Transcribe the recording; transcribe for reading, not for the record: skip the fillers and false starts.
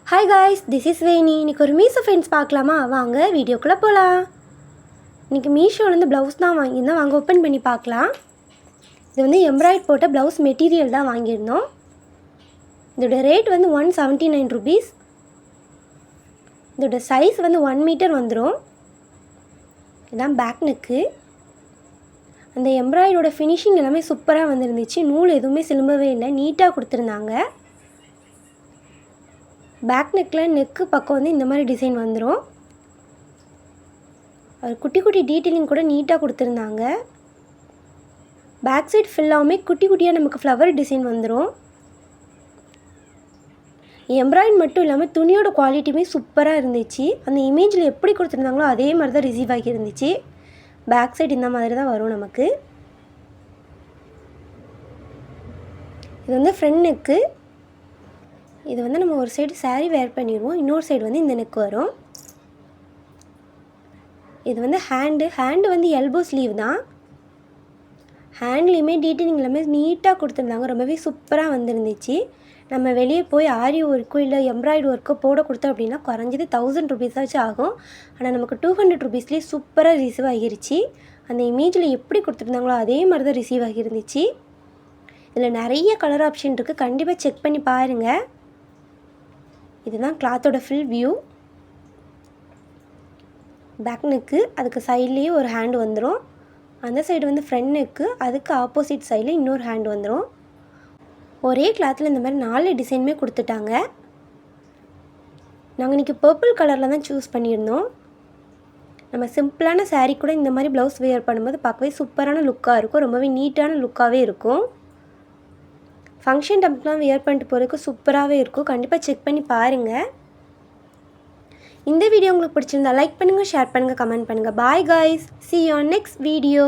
Hi guys, this is வேணி. இன்றைக்கி ஒரு Meesho friends பார்க்கலாமா? வாங்க வீடியோக்குள்ளே போகலாம். இன்றைக்கி மீஷோலேருந்து ப்ளவுஸ் தான் வாங்கியிருந்தோம். வாங்க ஓப்பன் பண்ணி பார்க்கலாம். இது வந்து எம்ப்ராய்ட் போட்ட ப்ளவுஸ் மெட்டீரியல் தான் வாங்கியிருந்தோம். இதோட ரேட் வந்து 179 ருபீஸ். இதோட சைஸ் வந்து 1 மீட்டர் வந்துடும். இதுதான் பேக் நெக்கு. அந்த எம்ப்ராய்டோட ஃபினிஷிங் எல்லாமே சூப்பராக வந்துருந்துச்சு. நூல் எதுவுமே சிலும்பவே இல்லை, நீட்டாக கொடுத்துருந்தாங்க. பேக் நெக்கில் நெக்கு பக்கம் வந்து இந்த மாதிரி டிசைன் வந்துடும். ஒரு குட்டி குட்டி டீட்டெயிலிங் கூட நீட்டாக கொடுத்துருந்தாங்க. பேக் சைட் ஃபுல்லாகவுமே குட்டி குட்டியாக நமக்கு ஃப்ளவர் டிசைன் வந்துடும். எம்ப்ராய்ட் மட்டும் இல்லாமல் துணியோட குவாலிட்டியுமே சூப்பராக இருந்துச்சு. அந்த இமேஜில் எப்படி கொடுத்துருந்தாங்களோ அதே மாதிரி தான் ரிசீவ் ஆகி இருந்துச்சு. பேக் சைட் இந்த மாதிரி தான் வரும் நமக்கு. இது வந்து ஃப்ரண்ட் நெக்கு. இது வந்து நம்ம ஒரு சைடு சாரீ வேர் பண்ணிடுவோம், இன்னொரு சைடு வந்து இந்த நெக் வரும். இது வந்து ஹேண்டு வந்து எல்போ ஸ்லீவ் தான். ஹேண்ட்லேயுமே டீட்டெயிலிங் எல்லாமே நீட்டாக கொடுத்துருந்தாங்க. ரொம்பவே சூப்பராக வந்துருந்துச்சு. நம்ம வெளியே போய் ஆரி ஒர்க்கோ இல்லை எம்ப்ராய்டு ஒர்க்கோ போட கொடுத்தோம் அப்படின்னா குறைஞ்சது 1000 ருபீஸாச்சும் ஆகும். ஆனால் நமக்கு 200 ருபீஸ்லேயே சூப்பராக ரிசீவ் ஆகிருச்சு. அந்த இமேஜில் எப்படி கொடுத்துருந்தாங்களோ அதே மாதிரி தான் ரிசீவ் ஆகிருந்துச்சு. இதில் நிறைய கலர் ஆப்ஷன் இருக்குது, கண்டிப்பாக செக் பண்ணி பாருங்கள். இதுதான் கிளாத்தோட ஃபுல் வியூ. பேக் நெக்கு, அதுக்கு சைட்லேயே ஒரு ஹேண்டு வந்துடும். அந்த சைடு வந்து ஃப்ரண்ட் நெக்கு, அதுக்கு ஆப்போசிட் சைடில் இன்னொரு ஹேண்டு வந்துடும். ஒரே கிளாத்தில் இந்த மாதிரி 4 டிசைனுமே கொடுத்துட்டாங்க. நாங்கள் இன்றைக்கி பர்பிள் கலரில் தான் சூஸ் பண்ணியிருந்தோம். நம்ம சிம்பிளான சாரீ கூட இந்த மாதிரி ப்ளவுஸ் வேர் பண்ணும்போது பார்க்கவே சூப்பரான லுக்காக இருக்கும், ரொம்பவே நீட்டான லுக்காகவே இருக்கும். ஃபங்க்ஷன் டைம்க்குலாம் வியர் பண்ணிட்டு போகிறதுக்கு சூப்பராகவே இருக்கும். கண்டிப்பாக செக் பண்ணி பாருங்கள். இந்த வீடியோ உங்களுக்கு பிடிச்சிருந்தா லைக் பண்ணுங்கள், ஷேர் பண்ணுங்கள், கமெண்ட் பண்ணுங்கள். Bye guys, see you on next video.